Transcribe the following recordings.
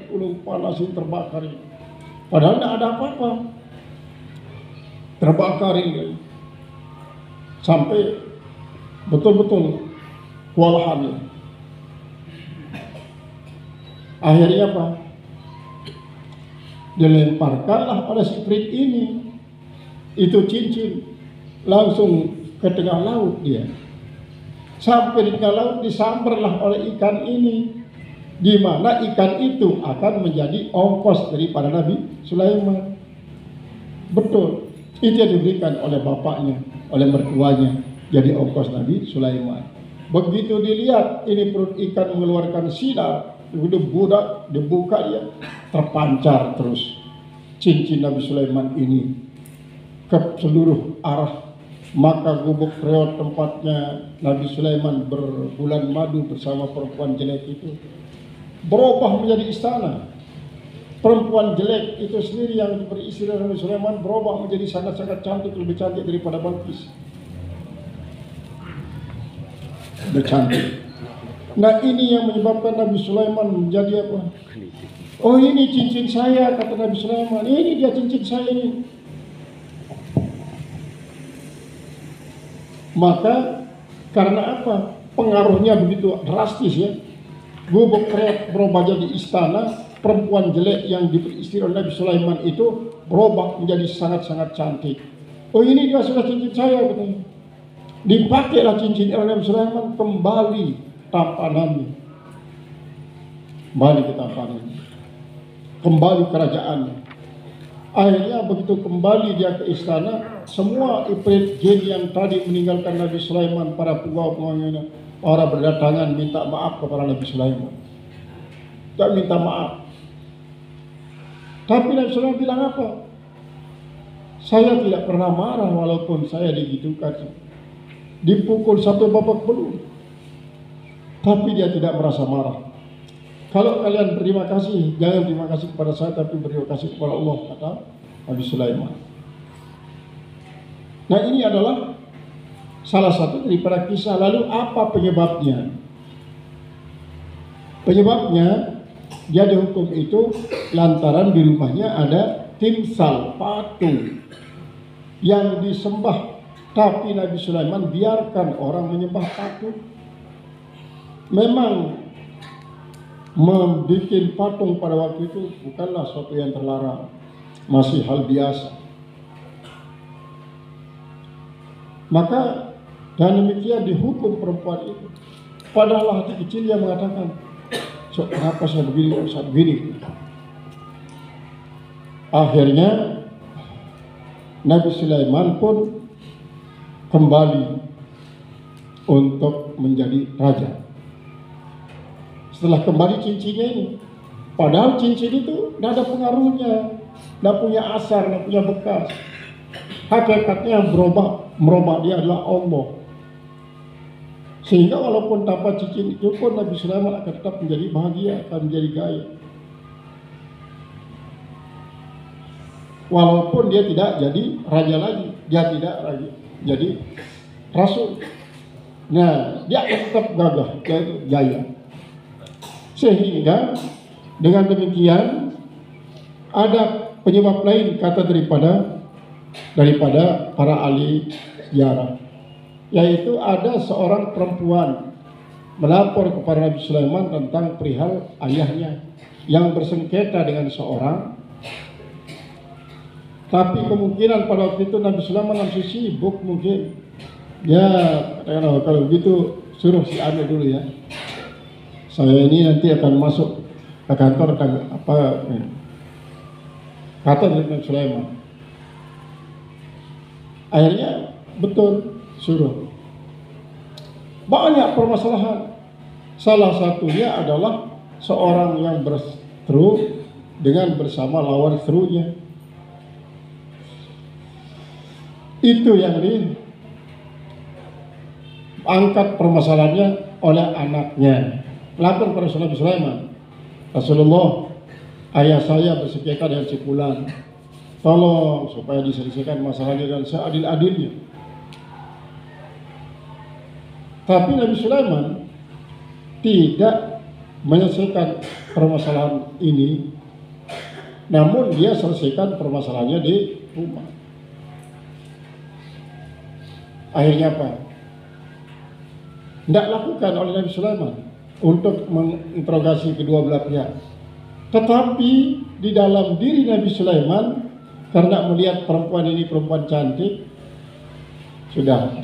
ulung panasin terbakar ini. Padahal tidak ada apa-apa. Terbakar ini. Sampai betul-betul kewalahan. Akhirnya apa? Dilemparkanlah oleh si Prit ini itu cincin langsung ke tengah laut dia. Sampai di tengah laut disambarlah oleh ikan ini, di mana ikan itu akan menjadi ongkos daripada Nabi Sulaiman. Betul, itu yang diberikan oleh bapaknya, oleh mertuanya, jadi ongkos Nabi Sulaiman. Begitu dilihat ini perut ikan mengeluarkan sinar, begitu budak dibuka dia, terpancar terus cincin Nabi Sulaiman ini ke seluruh arah. Maka gubuk reot tempatnya Nabi Sulaiman berbulan madu bersama perempuan jelek itu berubah menjadi istana. Perempuan jelek itu sendiri yang beristri dengan Nabi Sulaiman berubah menjadi sangat-sangat cantik, lebih cantik daripada Balqis. Bercantik. Nah, ini yang menyebabkan Nabi Sulaiman menjadi apa? Oh, ini cincin saya, kata Nabi Sulaiman. Ini dia cincin saya ini. Maka karena apa? Pengaruhnya begitu drastis ya. Gubuk reot berubah jadi istana. Perempuan jelek yang diperistri oleh Nabi Sulaiman itu berubah menjadi sangat-sangat cantik. Oh, ini dia sudah cincin saya, katanya. Dipakailah cincin oleh Nabi Sulaiman, kembali tampanannya. Kembali ke tampanannya. Kembali kerajaannya. Akhirnya begitu kembali dia ke istana, semua ifrit jin yang tadi meninggalkan Nabi Sulaiman, para pegawai para berdatangan minta maaf kepada Nabi Sulaiman. Tak minta maaf. Tapi Nabi Sulaiman bilang apa? Saya tidak pernah marah walaupun saya digitukan. Dipukul satu babak belur. Tapi dia tidak merasa marah. Kalau kalian berterima kasih, jangan terima kasih kepada saya, tapi berterima kasih kepada Allah, kata Nabi Sulaiman. Nah, ini adalah salah satu daripada kisah. Lalu apa penyebabnya? Penyebabnya dia dihukum itu lantaran di rumahnya ada timsal, patung yang disembah. Tapi Nabi Sulaiman biarkan orang menyembah patung. Memang membuat patung pada waktu itu bukanlah suatu yang terlarang, masih hal biasa. Maka dan demikian dihukum perempuan itu. Padahal hati kecil yang mengatakan, so, kenapa saya begini? Akhirnya Nabi Sulaiman pun kembali untuk menjadi raja. Setelah kembali cincinnya ini, padahal cincin itu tidak ada pengaruhnya, tidak punya asar, tidak punya bekas. Hakikatnya yang merubah dia adalah Allah. Sehingga walaupun tanpa cincin itu pun Nabi Sulaiman akan tetap menjadi bahagia, akan menjadi kaya. Walaupun dia tidak jadi raja lagi, dia tidak lagi jadi rasul. Nah, dia akan tetap gagah, yaitu jaya. Sehingga dengan demikian ada penyebab lain kata daripada para ahli sejarah, yaitu ada seorang perempuan melapor kepada Nabi Sulaiman tentang perihal ayahnya yang bersengketa dengan seorang. Tapi kemungkinan pada waktu itu Nabi Sulaiman langsung sibuk mungkin. Ya, katakanlah kalau begitu suruh si Anu dulu ya. Saya ini nanti akan masuk ke kantor apa kata Nabi Sulaiman. Akhirnya betul suruh. Banyak permasalahan. Salah satunya adalah seorang yang berseteru dengan bersama lawan seterunya. Itu yang diangkat permasalahannya oleh anaknya. Lapor pada Nabi Sulaiman, Rasulullah, ayah saya bersengketa dengan si fulan. Tolong supaya diselesaikan masalahnya dan seadil-adilnya. Tapi Nabi Sulaiman tidak menyelesaikan permasalahan ini, namun dia selesaikan permasalahannya di rumah. Akhirnya apa? Tidak lakukan oleh Nabi Sulaiman untuk menginterogasi kedua belah pihak. Tetapi di dalam diri Nabi Sulaiman, karena melihat perempuan ini perempuan cantik, sudah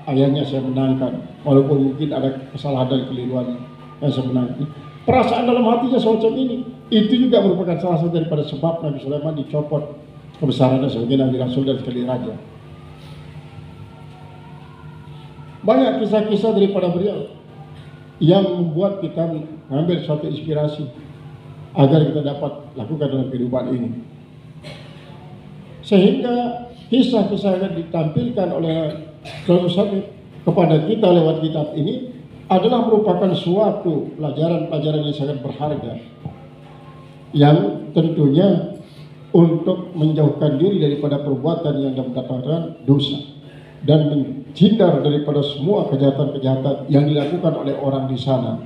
ayahnya saya menangkan, walaupun mungkin ada kesalahan dan keliruan yang saya menangkan. Perasaan dalam hatinya semacam ini, itu juga merupakan salah satu daripada sebab Nabi Sulaiman dicopot kebesarannya sebagai Nabi Rasul dan sekali raja. Banyak kisah-kisah daripada beliau yang membuat kita mengambil suatu inspirasi agar kita dapat lakukan dalam kehidupan ini. Sehingga kisah-kisah yang ditampilkan oleh Dr. Sabit kepada kita lewat kitab ini adalah merupakan suatu pelajaran-pelajaran yang sangat berharga, yang tentunya untuk menjauhkan diri daripada perbuatan yang mendatangkan dosa dan menghindar daripada semua kejahatan-kejahatan yang dilakukan oleh orang di sana.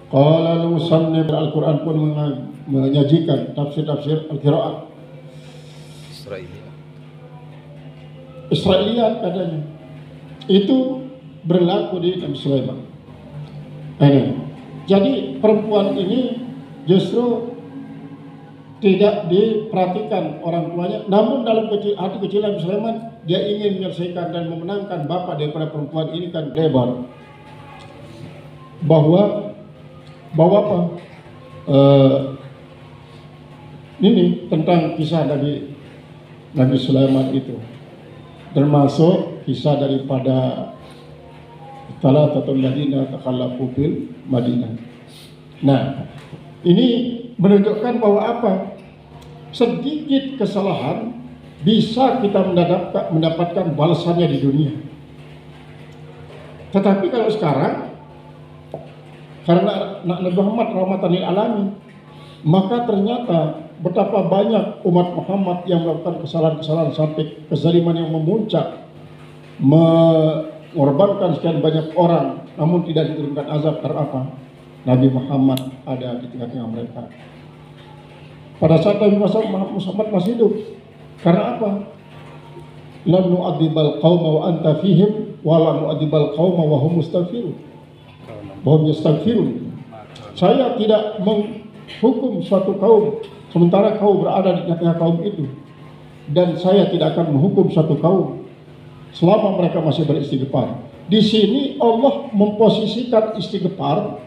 Qala al-musannif, Al-Quran pun menyajikan tafsir-tafsir al-qiraat Israiliyat katanya. Itu berlaku di Nabi Sulaiman. Jadi perempuan ini justru tidak diperhatikan orang tuanya, namun dalam hati kecil Nabi Sulaiman, dia ingin menyelesaikan dan memenangkan bapak daripada perempuan ini kan lebar. Bahwa apa? Ini tentang kisah dari Nabi Sulaiman itu, termasuk kisah daripada Thalathatul Madinah takhallafu fil Madinah. Nah, ini menunjukkan bahwa apa? Sedikit kesalahan bisa kita mendapatkan balasannya di dunia. Tetapi kalau sekarang, karena Nabi Muhammad rahmatan lil alamin, maka ternyata betapa banyak umat Muhammad yang melakukan kesalahan-kesalahan sampai kezaliman yang memuncak, mengorbankan sekian banyak orang, namun tidak diturunkan azab. Karena apa? Nabi Muhammad ada di tengah-tengah mereka. Pada saat Nabi Muhammad masih hidup. Karena apa? Lam nu'adzibal qauma wa anta fihim wa la nu'adzibal qauma wa hum mustaghfirun. Saya tidak menghukum suatu kaum sementara kau berada di tengah kaum itu, dan saya tidak akan menghukum suatu kaum selama mereka masih beristighfar. Di sini Allah memposisikan istighfar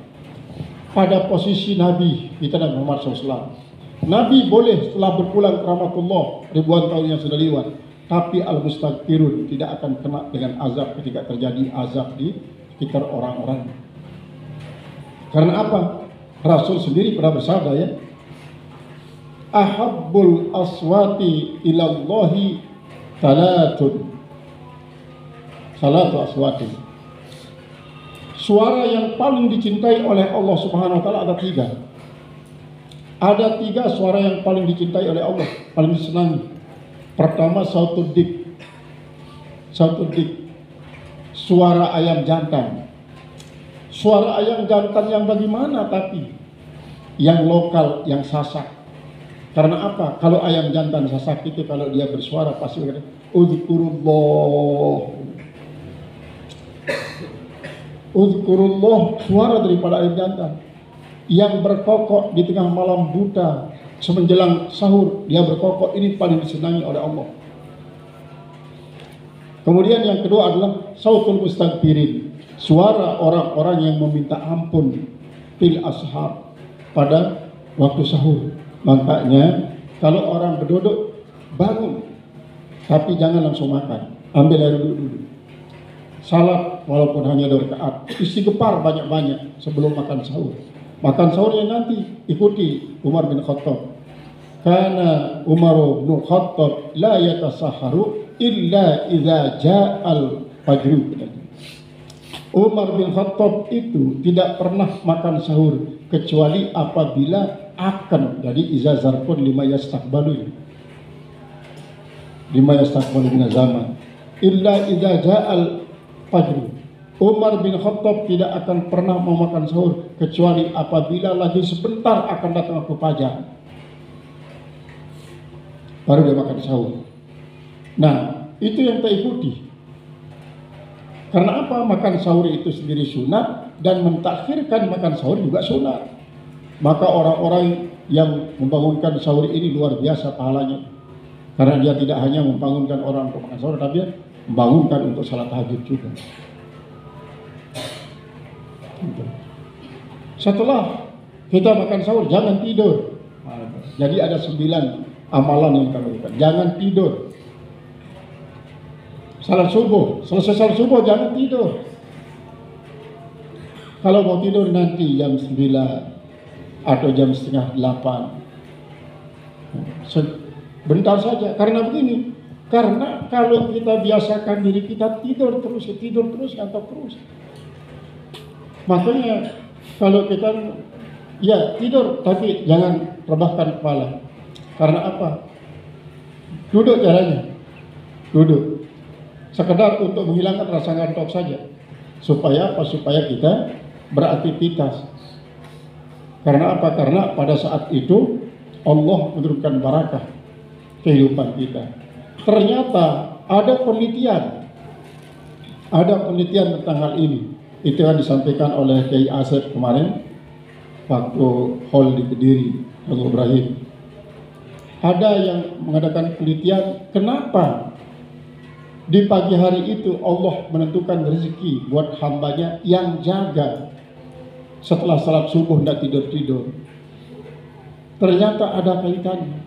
pada posisi Nabi kita Nabi Muhammad SAW. Nabi boleh setelah berpulang ke rahmatullah ribuan tahun yang sudah lewat, tapi al-mustaghfirun tidak akan kena dengan azab ketika terjadi azab di sekitar orang-orang. Karena apa? Rasul sendiri pernah bersabda, ya, ahabbul aswati ilallahi salatu aswati. Suara yang paling dicintai oleh Allah Subhanahu wa taala ada tiga. Ada tiga suara yang paling dicintai oleh Allah, paling disenangi. Pertama, sautud dik. Suara ayam jantan. Suara ayam jantan yang bagaimana tapi? Yang lokal, yang sasak. Karena apa? Kalau ayam jantan sasak itu kalau dia bersuara pasti berkata, Uzkurullah, suara daripada ayam jantan yang berkokok di tengah malam buta semenjelang sahur, dia berkokok, ini paling disenangi oleh Allah. Kemudian yang kedua adalah sautul mustaghfirin, suara orang-orang yang meminta ampun fil ashar, pada waktu sahur. Makanya kalau orang berduduk, bangun, tapi jangan langsung makan, ambil air dulu. Salat walaupun hanya 2 rakaat, istighfar banyak-banyak sebelum makan sahur. Makan sahurnya nanti ikuti Umar bin Khattab. Karena Umar bin Khattab la yatasahharu illa idza ja'al fajr. Umar bin Khattab itu tidak pernah makan sahur kecuali apabila akan jadi izazar pun lima yastaqbalu min zaman illa idza ja'al fajr. Umar bin Khattab tidak akan pernah mau makan sahur kecuali apabila lagi sebentar akan datang waktu fajar, baru dia makan sahur. Nah, itu yang kita ikuti. Karena apa? Makan sahur itu sendiri sunat, dan mentakhirkan makan sahur juga sunat. Maka orang-orang yang membangunkan sahur ini luar biasa pahalanya. Karena dia tidak hanya membangunkan orang untuk makan sahur, tapi dia membangunkan untuk salat tahajud juga. Setelah kita makan sahur, jangan tidur. Jadi ada 9 amalan yang kita lakukan. Jangan tidur. Salat subuh, selesai salat subuh jangan tidur. Kalau mau tidur nanti jam 9 atau jam setengah 8. Bentar saja. Karena begini, karena kalau kita biasakan diri kita tidur terus, ngantuk terus. Makanya kalau kita ya tidur tapi jangan rebahkan kepala. Karena apa? Duduk caranya. Duduk. Sekedar untuk menghilangkan rasa ngantuk saja. Supaya apa? Supaya kita beraktivitas. Karena apa? Karena pada saat itu Allah menurunkan barakah kehidupan kita. Ternyata ada penelitian tentang hal ini. Itu yang disampaikan oleh Kiai Asep kemarin waktu hall di Kediri, Bang Ibrahim. Ada yang mengadakan penelitian kenapa di pagi hari itu Allah menentukan rezeki buat hambanya yang jaga setelah salat subuh tidak tidur-tidur. Ternyata ada kaitannya.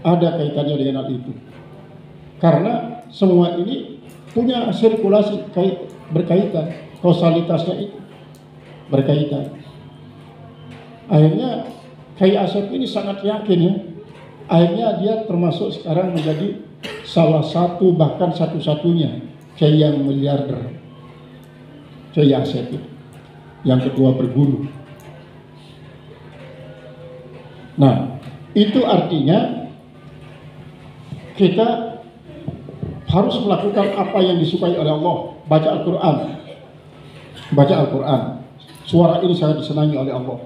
Ada kaitannya dengan hal itu. Karena semua ini punya sirkulasi berkaitan, kausalitasnya itu berkaitan. Akhirnya Kiai Asep ini sangat yakin ya. Akhirnya dia termasuk sekarang menjadi salah satu bahkan satu-satunya Kiai yang miliarder. Kiai Asep itu yang kedua berbulu. Nah, itu artinya kita harus melakukan apa yang disukai oleh Allah. Baca Al-Quran. Baca Al-Quran. Suara ini sangat disenangi oleh Allah.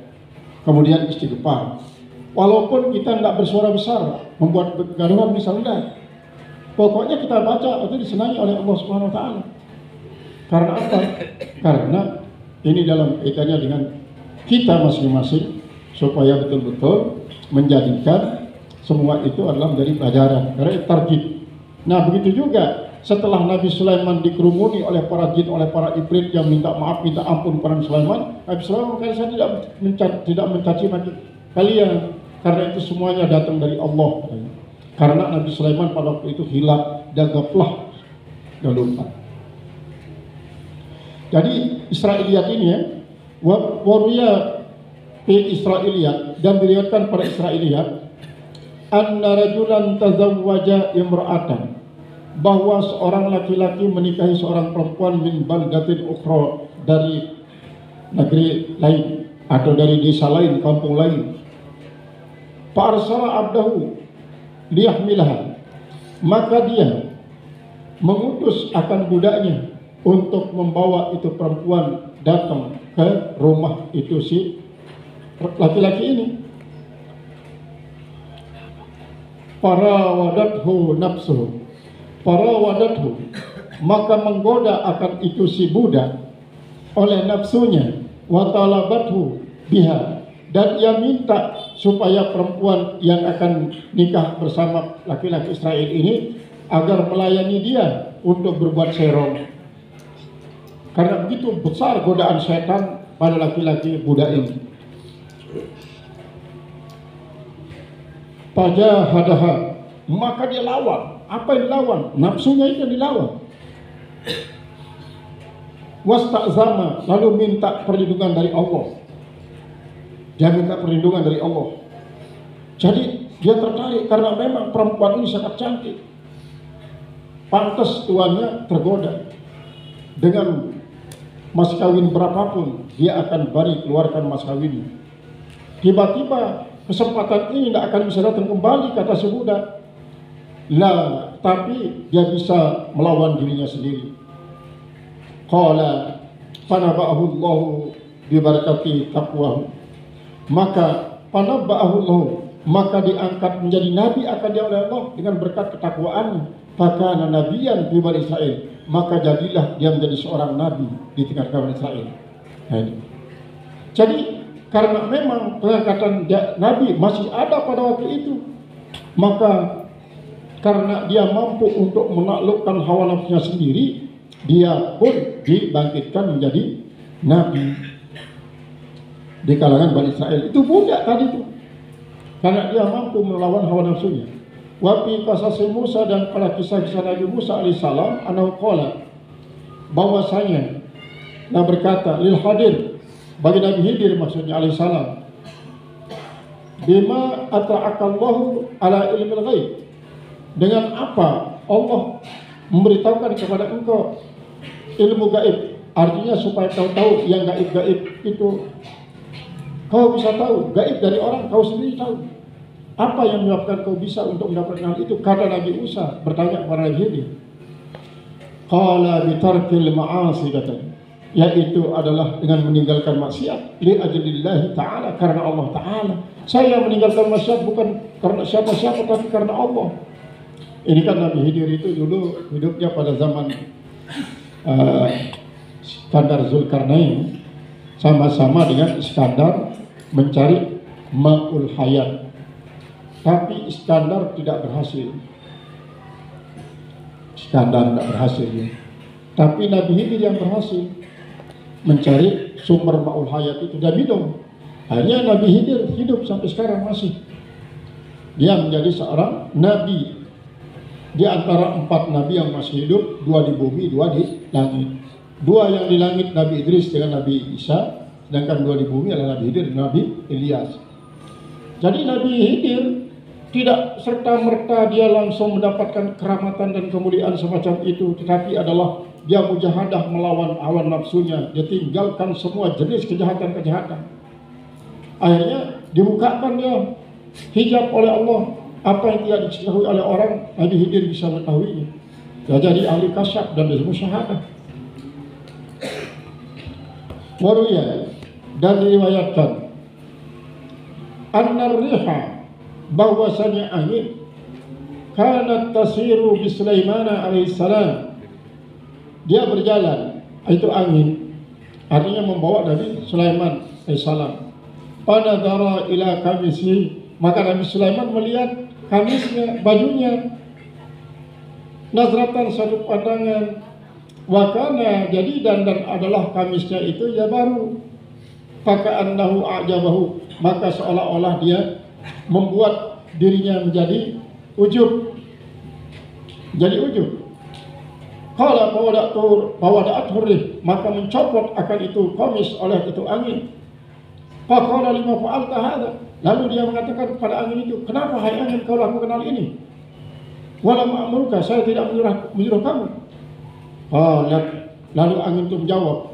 Kemudian istighfar. Walaupun kita tidak bersuara besar, membuat kegaduhan misalnya, pokoknya kita baca itu disenangi oleh Allah Subhanahu Wa Taala. Karena apa? Karena ini dalam kaitannya dengan kita masing-masing, supaya betul-betul menjadikan semua itu adalah dari pelajaran, dari target. Nah, begitu juga setelah Nabi Sulaiman dikerumuni oleh para jin, oleh para iblis yang minta maaf, minta ampun kepada Sulaiman. Nabi Sulaiman berkata, saya tidak mencaci maki kalian, karena itu semuanya datang dari Allah. Karena Nabi Sulaiman pada waktu itu hilang dan gaflah dan lupa. Jadi Israiliyat ini ya, waruya fi Israiliyat, dan diriwayatkan pada Israiliyat, anna rajulan tazawwaja imra'atan, bahwa seorang laki-laki menikahi seorang perempuan min baldatin ukhra, dari negeri lain atau dari desa lain, kampung lain. Fa arsala abdahu liyahmilaha, maka dia mengutus akan budaknya untuk membawa itu perempuan datang ke rumah itu si laki-laki ini. Farawadathu nafsuhu, farawadathu, maka menggoda akan itu si budak oleh nafsunya, wa talabathu biha, dan ia minta supaya perempuan yang akan nikah bersama laki-laki Israel ini agar melayani dia untuk berbuat serong. Karena begitu besar godaan setan pada laki-laki budak ini. Fajahadaha, maka dia lawan. Apa yang dilawan? Nafsunya itu yang dilawan. Wasta'zama, lalu minta perlindungan dari Allah. Dia minta perlindungan dari Allah. Jadi dia tertarik karena memang perempuan ini sangat cantik. Pantas tuannya tergoda. Dengan mas kawin berapapun dia akan beri keluarkan mas kawinnya. Tiba-tiba kesempatan ini tidak akan bisa datang kembali, kata si budak. Lah, tapi dia bisa melawan dirinya sendiri. Qala fanaba'ahu Allah bi barakati taqwahu. Maka fanaba'ahu Allah, maka diangkat menjadi nabi akan dia oleh Allah dengan berkat ketakwaannya. Fakana nabiyan fi Bani Israil, maka jadilah dia menjadi seorang nabi di tengah kaum Israel. Nah, jadi karena memang pengangkatan nabi masih ada pada waktu itu, maka karena dia mampu untuk menaklukkan hawa nafsunya sendiri, dia pun dibangkitkan menjadi nabi di kalangan Bani Israel. Itu mudah tadi itu, karena dia mampu melawan hawa nafsunya. Wa fi qasas Musa, dan pada kisah-kisah Nabi Musa alaihissalam, anahu qala, bahwasanya nah berkata lil hadir, bagi Nabi Khidir maksudnya alaihissalam, bima atra'akallahu ala ilmil ghaib, dengan apa Allah memberitahukan kepada engkau ilmu gaib, artinya supaya kau tahu yang gaib-gaib itu kau bisa tahu, gaib dari orang kau sendiri tahu. Apa yang menyebabkan kau bisa untuk mendapatkan hal itu? Karena Nabi Musa bertanya kepada Nabi Khidir. Qala bitarkil ma'asi, katanya, yaitu adalah dengan meninggalkan maksiat, li ajlillahi ta'ala, karena Allah Ta'ala. Saya meninggalkan maksiat bukan karena siapa-siapa, tapi karena Allah. Ini kan Nabi Khidir itu dulu hidupnya pada zaman Iskandar Zulkarnain, sama-sama dengan Iskandar mencari Ma'ul Hayat. Tapi Iskandar tidak berhasil. Ya. Tapi Nabi Khidir yang berhasil mencari sumber Ma'ul Hayat itu dan minum. Akhirnya Nabi Khidir hidup sampai sekarang masih. Dia menjadi seorang nabi di antara 4 nabi yang masih hidup, 2 di bumi, 2 di langit. 2 yang di langit Nabi Idris dengan Nabi Isa, sedangkan 2 di bumi adalah Nabi Khidir dan Nabi Ilyas. Jadi Nabi Khidir tidak serta-merta dia langsung mendapatkan keramatan dan kemuliaan semacam itu, tetapi adalah dia mujahadah melawan hawa nafsunya, dia tinggalkan semua jenis kejahatan-kejahatan. Akhirnya dibukakan dia hijab oleh Allah, apa yang tidak diketahui oleh orang, Nabi Khidir bisa mengetahuinya. Dia jadi ahli kasyaf dan musyahadah. Waruya, dan diriwayatkan annar riha, bahwasanya angin kanat tasiru bi Sulaiman alaihissalam, dia berjalan, itu angin artinya membawa Nabi Sulaiman alaihissalam. Panadara ila kamisi, maka Nabi Sulaiman melihat kamisnya, bajunya, nazratan, satu pandangan. Wakana, jadi dan adalah kamisnya itu ya baru. Faka'annahu a'jabahu, maka seolah-olah dia membuat dirinya menjadi ujub. Qala fawada'at hurrih, maka mencopot akan itu komis oleh itu angin. Faqala lima fa'alta hadha, lalu dia mengatakan kepada angin itu, kenapa hai angin kau lakukan hal ini? Walam amruka, saya tidak menyuruh kamu. Lalu angin itu menjawab,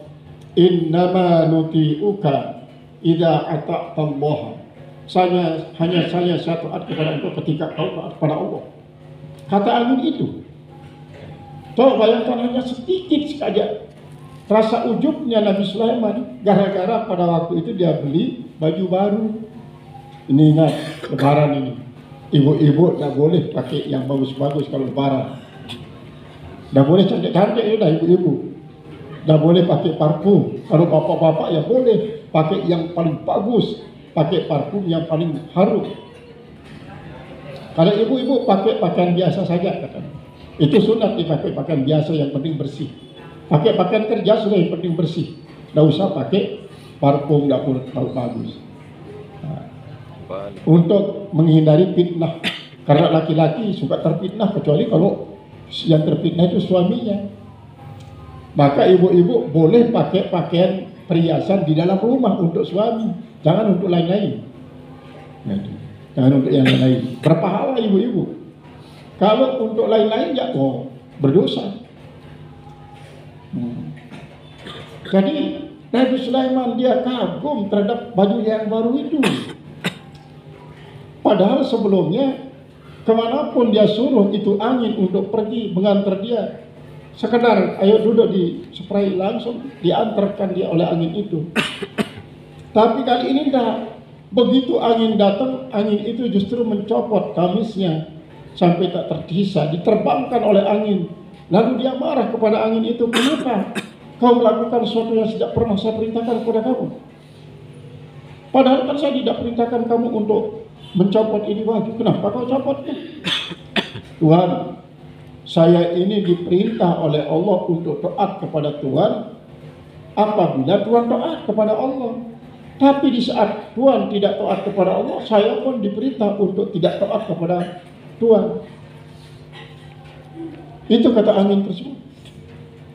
innama nuti'uka idza ata'ta Allah, hanya saya taat kepada engkau ketika kau taat kepada Allah. Kata angin itu. Coba bayangkan, hanya sedikit saja rasa ujubnya Nabi Sulaiman gara-gara pada waktu itu dia beli baju baru. Ini ingat lebaran ini, ibu-ibu tak boleh pakai yang bagus-bagus kalau lebaran. Tak boleh cantik-cantik ya ibu-ibu. Tak boleh pakai parfum. Kalau bapak-bapak ya boleh pakai yang paling bagus, pakai parfum yang paling harum. Kalau ibu-ibu pakai pakaian biasa saja, katanya. Itu sunat dipakai pakaian biasa, yang penting bersih. Pakai pakaian kerja sudah, yang penting bersih. Tidak usah pakai parfum, tidak perlu bagus. Nah, untuk menghindari fitnah, karena laki-laki suka terfitnah, kecuali kalau yang terfitnah itu suaminya. Maka ibu-ibu boleh pakai pakaian perhiasan di dalam rumah untuk suami, jangan untuk lain-lain. Jangan untuk yang lain. Berpahala ibu-ibu. Kalau untuk lain-lain ya berdosa. Jadi Nabi Sulaiman dia kagum terhadap baju yang baru itu. Padahal sebelumnya kemanapun dia suruh itu angin untuk pergi mengantar dia, sekedar ayo duduk di spray, langsung diantarkan dia oleh angin itu. Tapi kali ini tidak. Begitu angin datang, angin itu justru mencopot kamisnya sampai tak tersisa, diterbangkan oleh angin. Lalu dia marah kepada angin itu, kenapa kau melakukan sesuatu yang tidak pernah saya perintahkan kepada kamu? Padahal kan saya tidak perintahkan kamu untuk mencopot ini baju, kenapa kau copotnya? Tuhan, saya ini diperintah oleh Allah untuk taat kepada Tuhan apabila Tuhan taat kepada Allah. Tapi di saat Tuhan tidak taat kepada Allah, saya pun diperintah untuk tidak taat kepada Tuhan. Itu kata angin tersebut.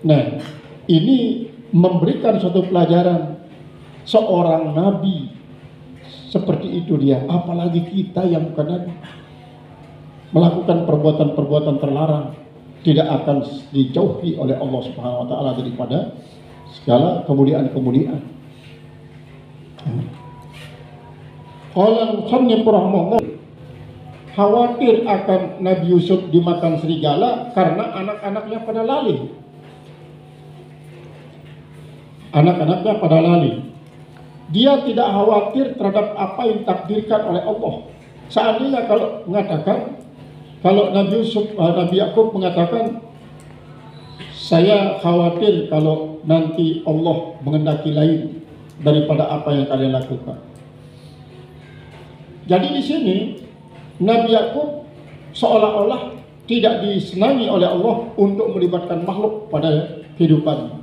Nah, ini memberikan suatu pelajaran. Seorang nabi seperti itu dia, apalagi kita yang bukan nabi, melakukan perbuatan-perbuatan terlarang, tidak akan dijauhi oleh Allah Subhanahu wa taala daripada segala kemuliaan-kemuliaan. Qala musannif rahimahullah, khawatir akan Nabi Yusuf dimakan serigala karena anak-anaknya pada lalai. Anak-anaknya pada lalai. Dia tidak khawatir terhadap apa yang ditakdirkan oleh Allah. Seandainya kalau mengatakan, kalau Nabi Yakub mengatakan, saya khawatir kalau nanti Allah mengendaki lain daripada apa yang kalian lakukan. Jadi di sini Nabi Yakub seolah-olah tidak disenangi oleh Allah untuk melibatkan makhluk pada kehidupannya.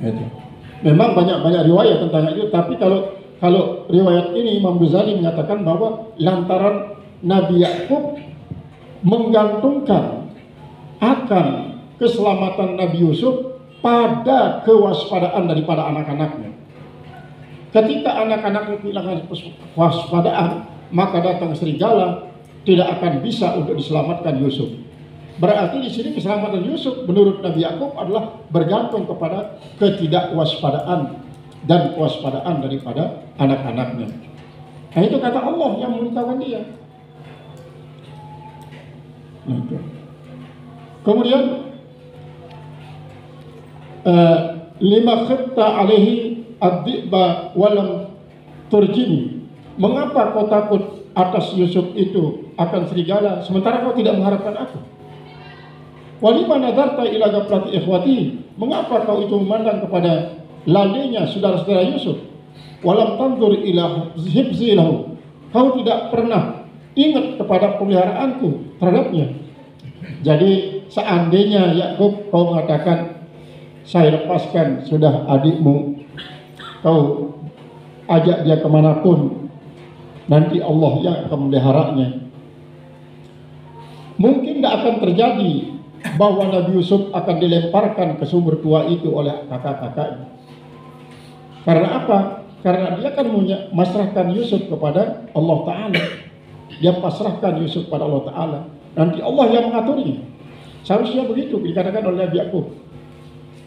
Itu. Memang banyak riwayat tentang itu, tapi kalau riwayat ini Imam Ghazali mengatakan bahwa lantaran Nabi Yakub menggantungkan akan keselamatan Nabi Yusuf pada kewaspadaan daripada anak-anaknya. Ketika anak-anaknya kehilangan kewaspadaan, maka datang serigala, tidak akan bisa untuk diselamatkan Yusuf. Berarti di sini keselamatan Yusuf menurut Nabi Yakub adalah bergantung kepada ketidakwaspadaan dan kewaspadaan daripada anak-anaknya. Nah, itu kata Allah yang memberitahukan dia. Kemudian lima khifta alaihi ad-di'ba walam turjini. Mengapa kau takut atas Yusuf itu akan serigala sementara kau tidak mengharapkan aku? Walima nadarta ila gaflati ikhwati. Mengapa kau itu memandang kepada lalainya saudara-saudara Yusuf? Walam tanzur ila hibzi lahu. Kau tidak pernah ingat kepada pemeliharaanku terhadapnya. Jadi seandainya Yakub kau mengatakan, saya lepaskan sudah adikmu, kau ajak dia kemanapun, nanti Allah yang akan memeliharanya. Mungkin tidak akan terjadi bahwa Nabi Yusuf akan dilemparkan ke sumur tua itu oleh kakak-kakaknya. Karena apa? Karena dia akan memasrahkan Yusuf kepada Allah Ta'ala. Dia pasrahkan Yusuf kepada Allah Ta'ala. Nanti Allah yang mengaturnya. Seharusnya begitu dikatakan oleh Nabi Yakub.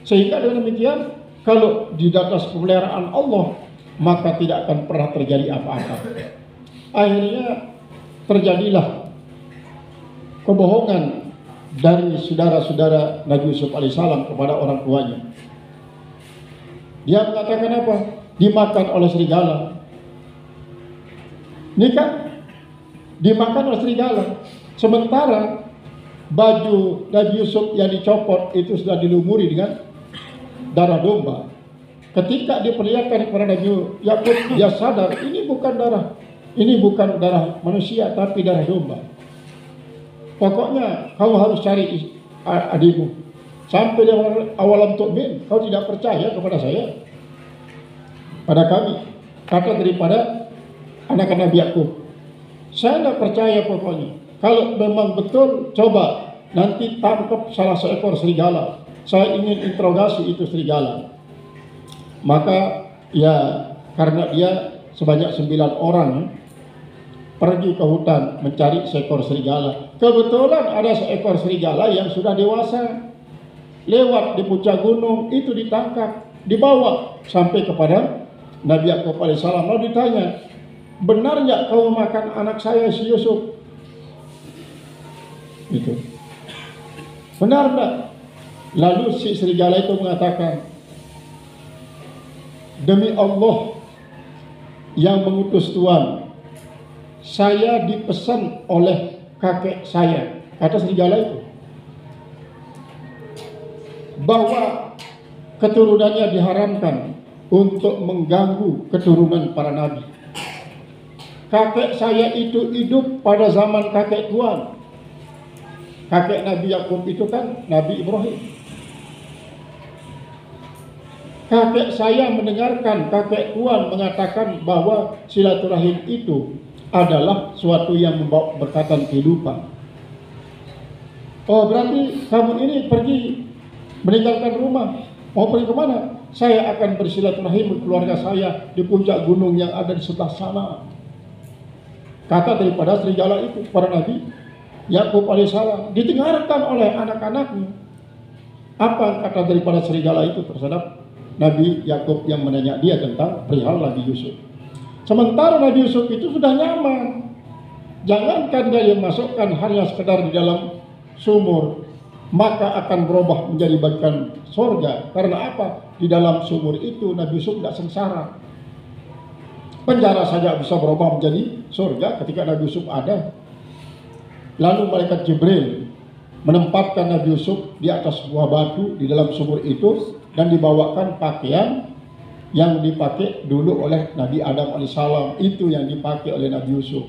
Sehingga dengan demikian, kalau di atas pemeliharaan Allah, maka tidak akan pernah terjadi apa-apa. Akhirnya terjadilah kebohongan dari saudara-saudara Nabi Yusuf alaihissalam kepada orang tuanya. Dia mengatakan apa? Dimakan oleh serigala. Ini kan dimakan oleh serigala. Sementara baju Nabi Yusuf yang dicopot itu sudah dilumuri dengan darah domba. Ketika diperlihatkan kepada Nabi Yakub, dia sadar ini bukan darah manusia tapi darah domba. Pokoknya kau harus cari adikmu. Sampai dia awalam tu'min, kau tidak percaya kepada saya, pada kami, kata daripada anak-anak Nabi Yakub. Saya tidak percaya pokoknya. Kalau memang betul, coba nanti tangkap salah seekor serigala. Saya ingin interogasi itu serigala. Maka ya karena dia sebanyak 9 orang pergi ke hutan mencari seekor serigala. Kebetulan ada seekor serigala yang sudah dewasa, lewat di puncak gunung, itu ditangkap, dibawa sampai kepada Nabi Yakub alaihissalam. Lalu ditanya, benar nggak kau makan anak saya si Yusuf? Itu. Benar enggak? Lalu si serigala itu mengatakan, demi Allah yang mengutus Tuhan, saya dipesan oleh kakek saya, kata serigala itu, bahwa keturunannya diharamkan untuk mengganggu keturunan para nabi. Kakek saya itu hidup pada zaman kakek Tuhan. Kakek Nabi Yakub itu kan Nabi Ibrahim. Kakek saya mendengarkan kakek Tuhan mengatakan bahwa silaturahim itu adalah suatu yang membawa berkatan kehidupan. Oh, berarti kamu ini pergi meninggalkan rumah, mau pergi kemana? Saya akan bersilaturahim dengan keluarga saya di puncak gunung yang ada di sebelah sana. Kata daripada serigala itu para Nabi Yakub alaihissalam, didengarkan oleh anak-anaknya. Apa kata daripada serigala itu terhadap Nabi Yakub yang menanya dia tentang perihal Nabi Yusuf. Sementara Nabi Yusuf itu sudah nyaman. Jangankan dia masukkan hanya sekedar di dalam sumur, maka akan berubah menjadi bagian surga. Karena apa? Di dalam sumur itu Nabi Yusuf tidak sengsara. Penjara saja bisa berubah menjadi surga ketika Nabi Yusuf ada. Lalu malaikat Jibril menempatkan Nabi Yusuf di atas sebuah batu di dalam sumur itu, dan dibawakan pakaian yang dipakai dulu oleh Nabi Adam alaihissalam, itu yang dipakai oleh Nabi Yusuf.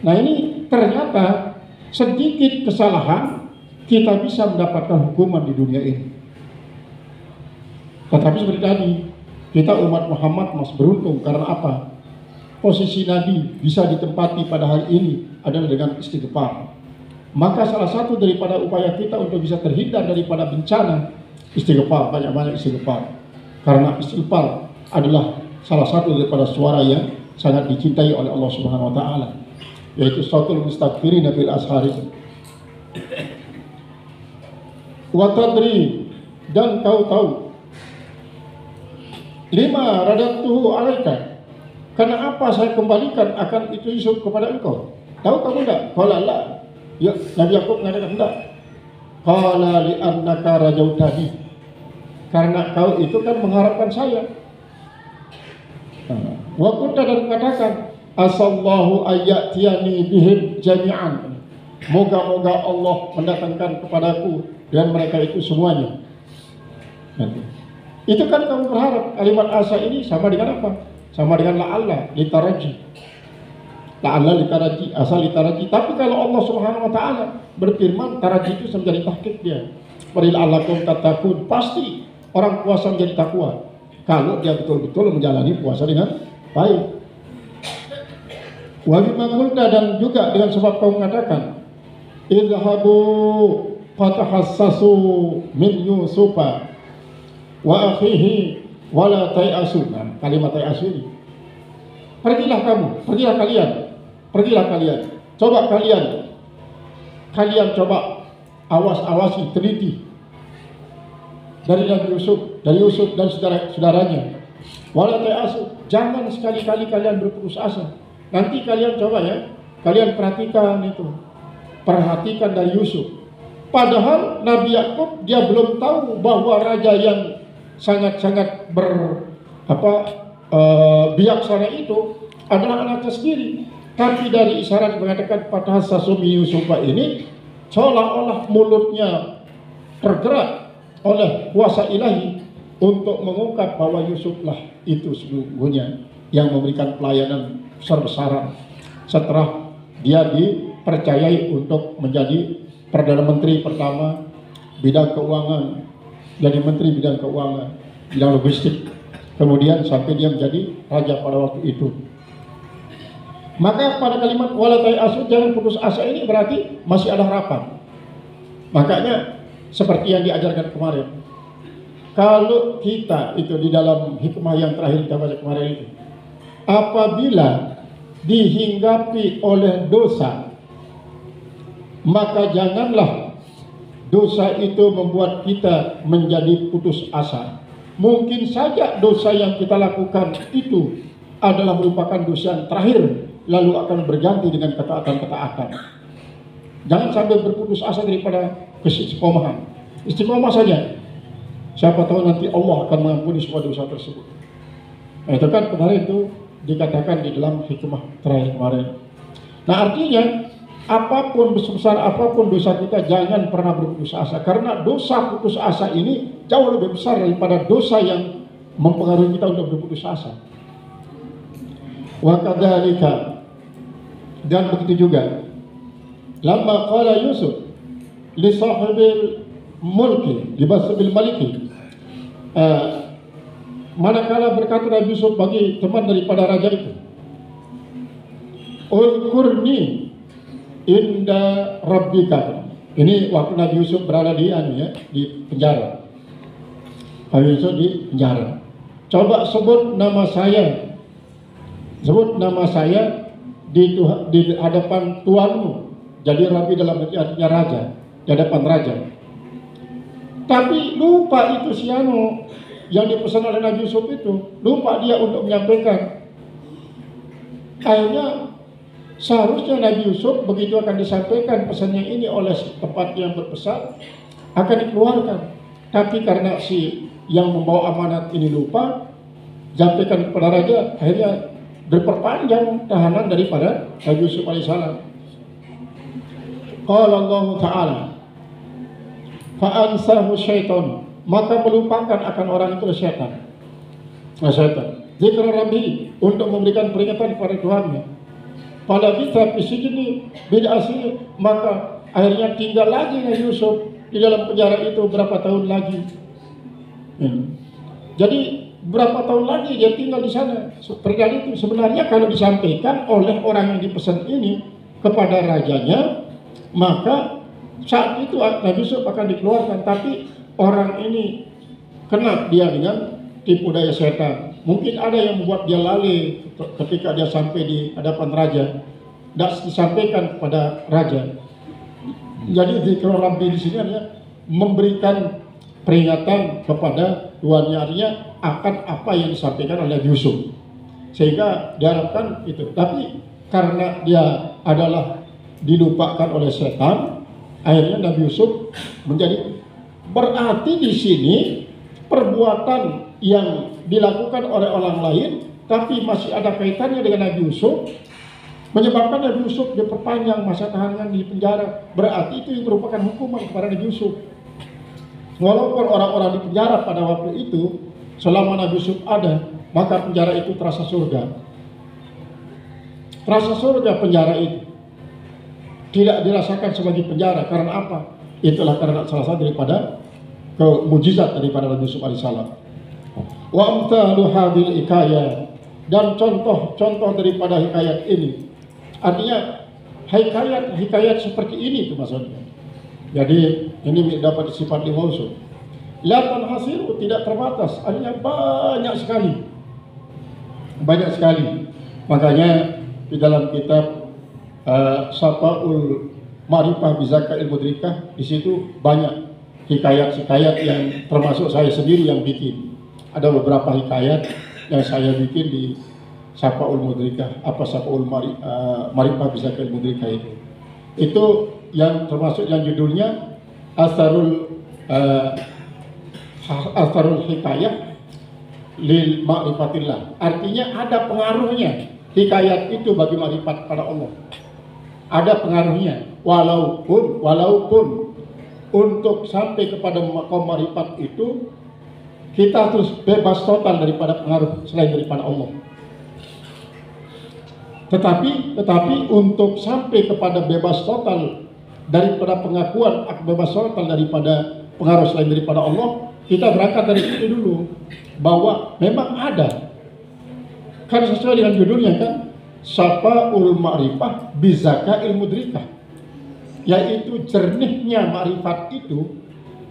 Nah, ini ternyata sedikit kesalahan kita bisa mendapatkan hukuman di dunia ini. Tetapi seperti tadi, kita umat Muhammad masih beruntung. Karena apa? Posisi Nabi bisa ditempati pada hari ini adalah dengan istighfar. Maka salah satu daripada upaya kita untuk bisa terhindar daripada bencana, istighfar, banyak-banyak istighfar. Karena istighfar adalah salah satu daripada suara yang sangat dicintai oleh Allah Subhanahu wa taala, yaitu sautul mustaghfirin bil ashari. Wa tadri, dan kau tahu, lima radatuhu alaika, karena apa saya kembalikan akan itu Yusuf kepada engkau? Tahu kamu enggak? Qala la. Ya, Nabi Yakub mengatakan enggak. Qala li annaka rajautani, karena kau itu kan mengharapkan saya. Wa kunta, dan katakan, asallahu ayyatiyani bihim jami'an, moga-moga Allah mendatangkan kepadaku dan mereka itu semuanya. Nanti. Itu kan kamu berharap. Kalimat asa ini sama dengan apa? Sama dengan la'alla litaraji. La'alla litaraji, asa litaraji. Tapi kalau Allah Subhanahu wa taala berfirman, taraji itu menjadi tahqiq dia. Wala'allakum tattaqun, pasti orang puasa menjadi takwa kalau dia betul-betul menjalani puasa dengan baik. Wa bima qulta, dan juga dengan sebab kau mengatakan, idhabu fatahassasu min Yusufa wa akhihi wala tai'asu. Nah, kalimat tai'asu ini, pergilah kamu, pergilah kalian, coba kalian coba awasi, teliti dari Nabi Yusuf, dan saudaranya. Wala tai'asu, jangan sekali-kali kalian berputus asa. Nanti kalian coba ya, kalian perhatikan dari Yusuf. Padahal Nabi Yakub dia belum tahu bahwa raja yang sangat-sangat bijaksana itu adalah anaknya sendiri. Tapi dari isyarat mengatakan fatahassasu min Yusufa ini, seolah-olah mulutnya tergerak oleh kuasa ilahi untuk mengungkap bahwa Yusuflah itu sesungguhnya yang memberikan pelayanan besar-besaran setelah dia dipercayai untuk menjadi Perdana Menteri pertama bidang keuangan, jadi Menteri bidang keuangan, bidang logistik, kemudian sampai dia menjadi raja pada waktu itu. Maka pada kalimat wala tai'asu, jangan putus asa, ini berarti masih ada harapan. Makanya seperti yang diajarkan kemarin, kalau kita itu di dalam hikmah yang terakhir kita baca kemarin itu, apabila dihinggapi oleh dosa, maka janganlah dosa itu membuat kita menjadi putus asa. Mungkin saja dosa yang kita lakukan itu adalah merupakan dosa yang terakhir, lalu akan berganti dengan ketaatan-ketaatan. Jangan sampai berputus asa daripada Keistiqomahan. Istiqomah saja. Siapa tahu nanti Allah akan mengampuni semua dosa tersebut. Nah, itu kan kemarin itu dikatakan di dalam hikmah terakhir kemarin. Nah, artinya apapun sebesar apapun dosa kita, jangan pernah berputus asa, karena dosa putus asa ini jauh lebih besar daripada dosa yang mempengaruhi kita untuk berputus asa. Wa kadzalika, dan begitu juga lamma qala Yusuf li sahibil mulki li basabil maliki, manakala berkata Nabi Yusuf bagi teman daripada raja itu, Ulkurni inda rabbika. Ini waktu Nabi Yusuf berada di di penjara. Nabi Yusuf di penjara. Coba sebut nama saya. Sebut nama saya di hadapan tuanmu. Jadi Rabbi dalam artinya raja, di hadapan raja. Tapi lupa itu siano yang dipesan oleh Nabi Yusuf itu, lupa dia untuk menyampaikan. Akhirnya seharusnya Nabi Yusuf begitu akan disampaikan pesannya ini oleh tempat yang berpesan akan dikeluarkan. Tapi karena si yang membawa amanat ini lupa, sampaikan kepada raja, akhirnya berperpanjang tahanan daripada Nabi Yusuf alaihissalam. Qala Allah Ta'ala, fa'ansahu syaitan, maka melupakan akan orang itu syaitan. Syaitan zikra Rabbi, untuk memberikan peringatan kepada Tuhannya. Pada bisa pisijini beda asli, maka akhirnya tinggal lagi Nabi Yusuf di dalam penjara itu berapa tahun lagi. Jadi berapa tahun lagi dia tinggal di sana. Terjadi itu sebenarnya kalau disampaikan oleh orang yang dipesan ini kepada rajanya, maka saat itu Nabi Yusuf akan dikeluarkan. Tapi orang ini kena dia dengan tipu daya setan. Mungkin ada yang membuat dia lalai ketika dia sampai di hadapan raja, tidak disampaikan kepada raja. Jadi zikr Rabbi di sini adalah memberikan peringatan kepada tuannya, artinya akan apa yang disampaikan oleh Yusuf, sehingga diharapkan itu. Tapi karena dia adalah dilupakan oleh setan, akhirnya Nabi Yusuf menjadi, berarti di sini perbuatan yang dilakukan oleh orang lain tapi masih ada kaitannya dengan Nabi Yusuf, menyebabkan Nabi Yusuf diperpanjang masa tahanan di penjara. Berarti itu merupakan hukuman kepada Nabi Yusuf. Walaupun orang-orang di penjara pada waktu itu, selama Nabi Yusuf ada, maka penjara itu terasa surga. Terasa surga penjara itu. Tidak dirasakan sebagai penjara. Karena apa? Itulah karena salah satu daripada mujizat daripada Nabi Yusuf alaihissalam. Wa amthalu hadhil hikayah, dan contoh-contoh daripada hikayat ini, artinya hikayat seperti ini itu maksudnya. Jadi ini dapat sifat liwausu, la tanhasiru, tidak terbatas, artinya banyak sekali. Makanya di dalam kitab Safaul Ma'rifah Bizaka'il Mudrikah, di situ banyak hikayat-hikayat yang termasuk saya sendiri yang bikin. Ada beberapa hikayat yang saya bikin di Safaul Mudrikah, Safaul Ma'rifah Bizaka'il Mudrikah itu. Itu yang termasuk yang judulnya Asarul Hikayah lil Ma'rifatillah. Artinya ada pengaruhnya hikayat itu bagi ma'rifat pada Allah. Ada pengaruhnya, walaupun untuk sampai kepada maqam ma'rifat itu kita terus bebas total daripada pengaruh selain daripada Allah. Tetapi untuk sampai kepada bebas total daripada pengakuan, bebas total daripada pengaruh selain daripada Allah, kita berangkat dari itu dulu, bahwa memang ada. Kan sesuai dengan judulnya kan, Safaul Ma'rifah Bizaka'il Mudrikah, yaitu jernihnya ma'rifat itu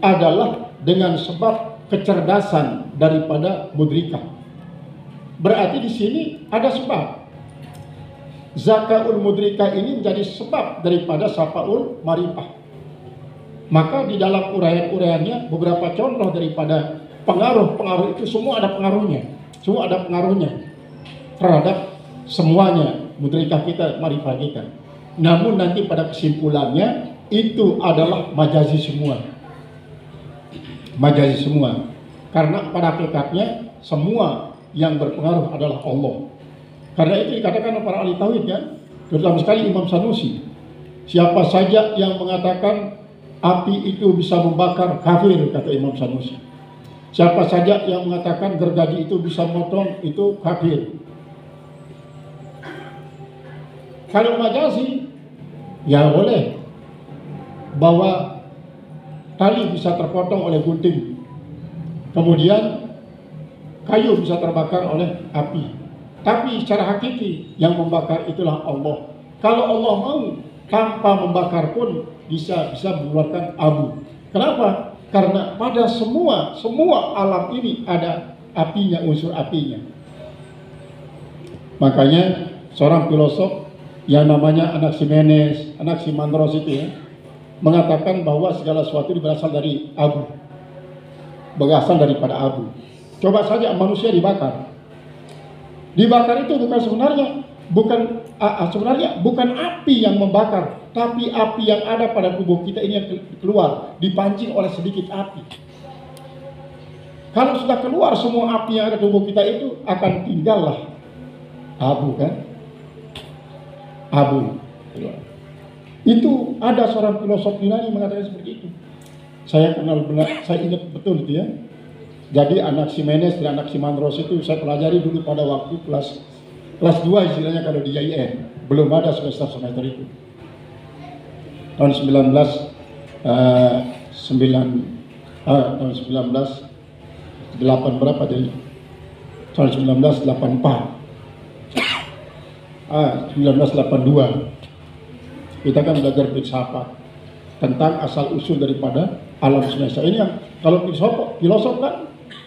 adalah dengan sebab kecerdasan daripada mudrikah. Berarti di sini ada sebab. Zakaul mudrikah ini menjadi sebab daripada Safaul Ma'rifah. Maka di dalam uraian-uraiannya beberapa contoh daripada pengaruh itu semua ada pengaruhnya. Semua ada pengaruhnya terhadap semuanya mudrikah kita, ma'rifah kita. Namun nanti pada kesimpulannya itu adalah majazi semua. Majazi semua. Karena pada hakikatnya semua yang berpengaruh adalah Allah. Karena itu dikatakan oleh para ahli tauhid ya, terutama sekali Imam Sanusi. Siapa saja yang mengatakan api itu bisa membakar, kafir, kata Imam Sanusi. Siapa saja yang mengatakan gergaji itu bisa motong, itu kafir. Kalau majazi, ya boleh bahwa tali bisa terpotong oleh gunting, kemudian kayu bisa terbakar oleh api. Tapi secara hakiki yang membakar itulah Allah. Kalau Allah mau, tanpa membakar pun bisa mengeluarkan abu. Kenapa? Karena pada semua alam ini ada apinya, unsur apinya. Makanya seorang filosof yang namanya Anaximandros itu ya, mengatakan bahwa segala sesuatu berasal dari abu, berasal daripada abu. Coba saja manusia dibakar. Dibakar itu sebenarnya bukan api yang membakar, tapi api yang ada pada tubuh kita ini yang keluar, dipancing oleh sedikit api. Kalau sudah keluar semua api yang ada di tubuh kita itu, akan tinggallah abu kan? Abu. Itu ada seorang filosof Yunani mengatakan seperti itu. Saya ingat betul itu ya. Jadi Anaximenes dan Anaximandros itu saya pelajari dulu pada waktu kelas 2 istilahnya kalau di IAIN. Belum ada semester itu. Tahun 1908 berapa jadi? Tahun 1982. Kita kan belajar filsafat tentang asal usul daripada alam semesta. Ini yang kalau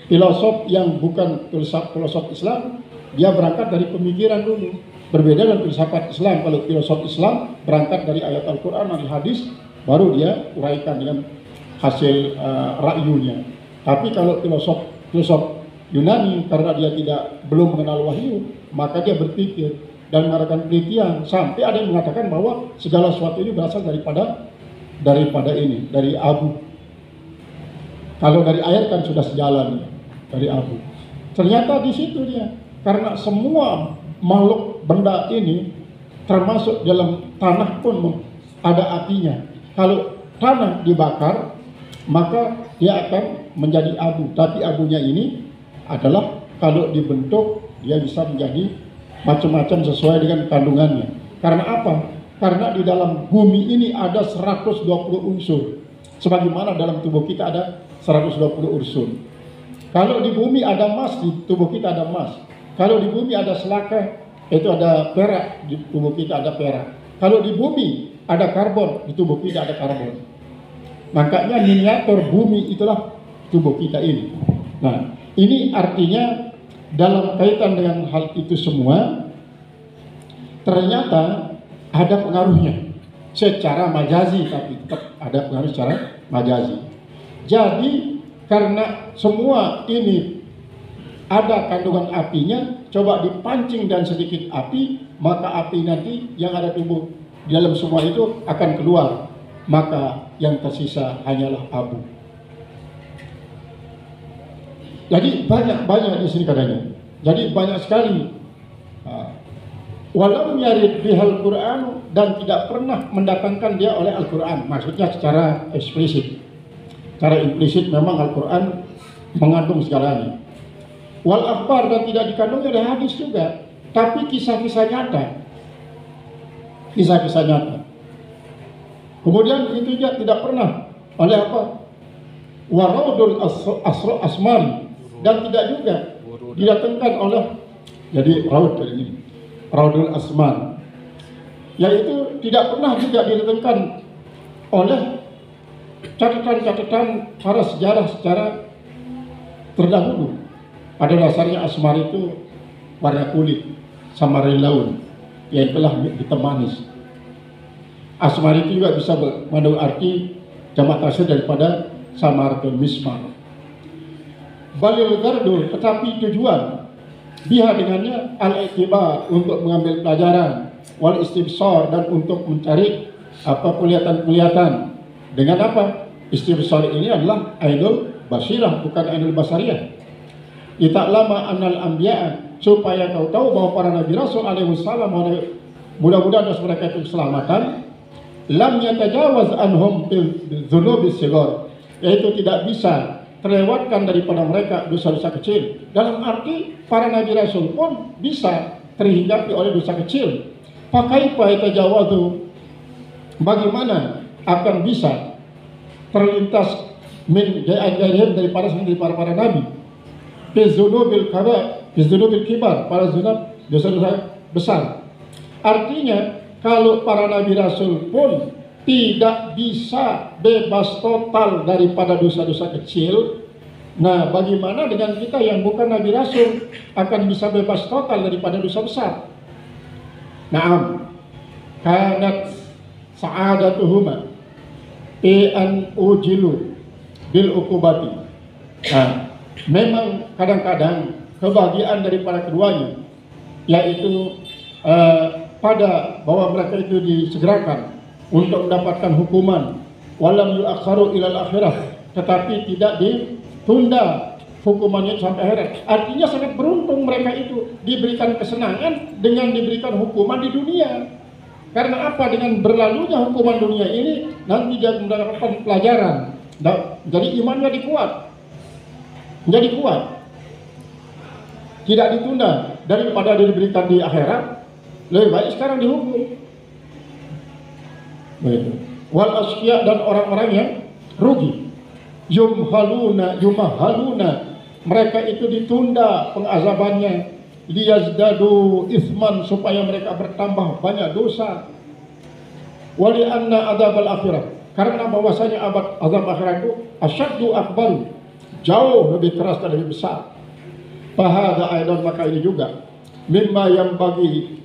filosof yang bukan filosof Islam, dia berangkat dari pemikiran dulu. Berbeda dengan filsafat Islam. Kalau filosof Islam berangkat dari ayat Al-Quran, dari hadis, baru dia uraikan dengan hasil ra'yunya. Tapi kalau filosof Yunani, karena dia belum mengenal wahyu, maka dia berpikir dan mengadakan penelitian sampai ada yang mengatakan bahwa segala sesuatu ini berasal daripada dari abu. Kalau dari air kan sudah sejalan dari abu. Ternyata di situ dia, karena semua makhluk benda ini termasuk dalam tanah pun ada apinya. Kalau tanah dibakar, maka dia akan menjadi abu. Tapi abunya ini adalah kalau dibentuk dia bisa menjadi macam-macam sesuai dengan kandungannya. Karena apa? Karena di dalam bumi ini ada 120 unsur. Sebagaimana dalam tubuh kita ada 120 unsur. Kalau di bumi ada emas, di tubuh kita ada emas. Kalau di bumi ada selaka, itu ada perak, di tubuh kita ada perak. Kalau di bumi ada karbon, di tubuh kita ada karbon. Makanya miniatur bumi itulah tubuh kita ini. Nah, ini artinya dalam kaitan dengan hal itu semua, ternyata ada pengaruhnya secara majazi, tapi tetap ada pengaruh secara majazi. Jadi karena semua ini ada kandungan apinya, coba dipancing dan sedikit api, maka api nanti yang ada tubuh di dalam semua itu akan keluar, maka yang tersisa hanyalah abu. Jadi banyak di sini katanya. Jadi banyak sekali. Walau yarid bihal Quran, dan tidak pernah mendatangkan dia oleh Al-Quran. Maksudnya secara eksplisit. Secara implisit memang Al-Quran mengandung segalanya. Wal akhbar, dan tidak dikandung oleh hadis juga. Tapi kisah-kisah nyata. Kisah-kisah nyata. Kemudian itu juga tidak pernah oleh apa? Waraudul asmari, dan tidak juga didatangkan oleh, jadi Raudul Asman, yaitu tidak pernah juga didatangkan oleh catatan-catatan para sejarah secara terdahulu. Pada dasarnya asmar itu warna kulit sama laun, yang telah hitam manis. Asmar itu juga bisa mengandung arti jamak taksir daripada samartul mismar. Balil gardu, tetapi tujuan biha dengannya al-i'tibar, untuk mengambil pelajaran, wal istibsar, dan untuk mencari kelihatan dengan apa? Istibsar ini adalah ainul basirah, bukan ainul basariyah. Ita'lama annal anbiya, supaya kau tahu bahwa para nabi rasul alaihi wassalam, mudah-mudahan atas mereka itu keselamatan, lam yatajawaz anhum bil dzunubis sighar, yaitu tidak bisa terlewatkan daripada mereka dosa-dosa kecil. Dalam arti para nabi rasul pun bisa terhinggapi oleh dosa kecil. Fakaifa yatajawazu, bagaimana akan bisa terlintas min gairihim daripada para nabi bizunubil kibar, para zunub dosa-dosa besar. Artinya kalau para nabi rasul pun tidak bisa bebas total daripada dosa-dosa kecil, nah bagaimana dengan kita yang bukan nabi rasul akan bisa bebas total daripada dosa besar? Naam, kanat sa'adatuhuma an ujilu bil ukubati. Nah, memang kadang-kadang kebahagiaan daripada keduanya yaitu pada bahwa mereka itu disegerakan untuk mendapatkan hukuman, walam yu'akharu ilal akhirah, tetapi tidak ditunda hukumannya sampai akhirat. Artinya sangat beruntung mereka itu diberikan kesenangan dengan diberikan hukuman di dunia. Karena apa? Dengan berlalunya hukuman dunia ini nanti dia mendapatkan pelajaran. Jadi imannya menjadi kuat. Tidak ditunda daripada diberikan di akhirat, lebih baik sekarang dihukum. Begitu. Wal asqiya, dan orang-orang yang rugi. Yumhaluna, mereka itu ditunda pengazabannya, liyazdadu ithman, supaya mereka bertambah banyak dosa. Wali anna adzabal akhirah, karena bahwasanya azab akhirat itu asyaddu akbar, jauh lebih keras dan lebih besar. Fahadha aidan, maka ini juga mimma yang bagi,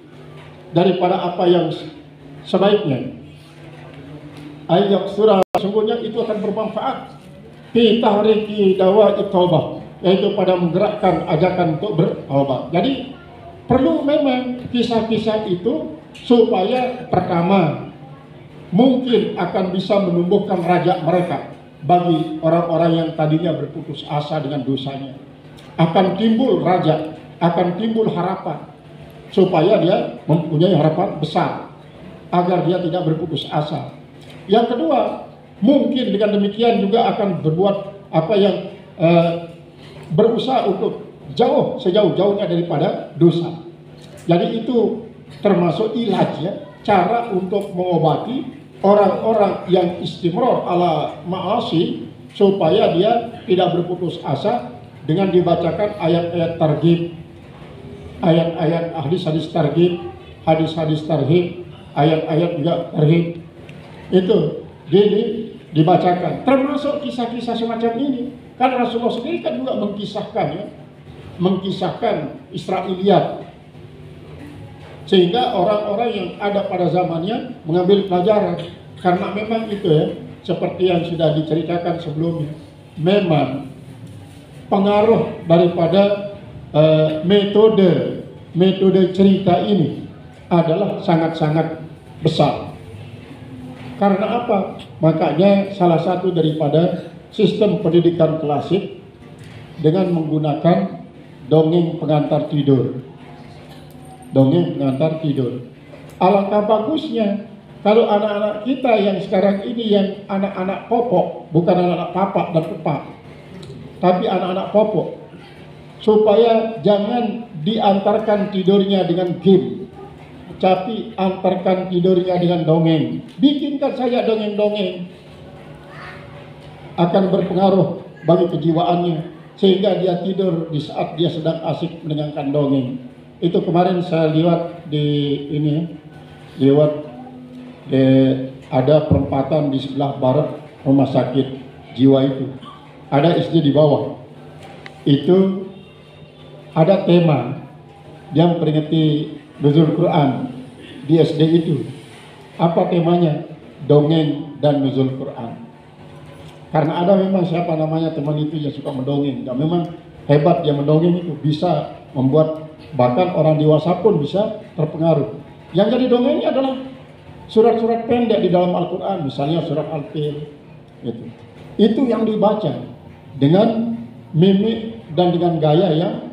daripada apa yang sebaiknya, ayat surah, sungguhnya itu akan bermanfaat fi tahriki dawa'i taubah, yaitu pada menggerakkan ajakan untuk bertaubat. Jadi perlu memang kisah-kisah itu supaya pertama mungkin akan bisa menumbuhkan raja mereka bagi orang-orang yang tadinya berputus asa dengan dosanya. Akan timbul raja, akan timbul harapan supaya dia mempunyai harapan besar agar dia tidak berputus asa. Yang kedua, mungkin dengan demikian juga akan berbuat apa yang berusaha untuk sejauh-jauhnya daripada dosa. Jadi itu termasuk ilaj, ya, cara untuk mengobati orang-orang yang istimrar ala ma'asi supaya dia tidak berputus asa dengan dibacakan ayat-ayat targhib, ayat-ayat hadis-hadis targhib, hadis-hadis tarhib, ayat-ayat juga tarhib. Itu dibacakan, termasuk kisah-kisah semacam ini. Kan Rasulullah sendiri kan juga mengkisahkan, ya, mengkisahkan Israiliyat, sehingga orang-orang yang ada pada zamannya mengambil pelajaran. Karena memang itu, ya, seperti yang sudah diceritakan sebelumnya, memang pengaruh daripada metode cerita ini adalah sangat-sangat besar. Karena apa? Makanya salah satu daripada sistem pendidikan klasik dengan menggunakan dongeng pengantar tidur. Dongeng pengantar tidur. Alangkah bagusnya kalau anak-anak kita yang sekarang ini, yang anak-anak popok, bukan anak-anak papa dan pepak, tapi anak-anak popok, supaya jangan diantarkan tidurnya dengan game, tapi antarkan tidurnya dengan dongeng. Bikinkan saja dongeng-dongeng, akan berpengaruh bagi kejiwaannya, sehingga dia tidur di saat dia sedang asik mendengarkan dongeng. Itu kemarin saya lihat ada perempatan di sebelah barat rumah sakit jiwa itu, ada SD di bawah. Itu ada tema dia memperingati nuzul Quran di SD itu. Apa temanya? Dongeng dan nuzul Quran. Karena ada memang siapa namanya teman itu yang suka mendongeng, dan memang hebat dia mendongeng itu, bisa membuat bahkan orang dewasa pun bisa terpengaruh. Yang jadi dongengnya adalah surat-surat pendek di dalam Al-Quran, misalnya surat Al-Fil, itu yang dibaca dengan mimik dan dengan gaya yang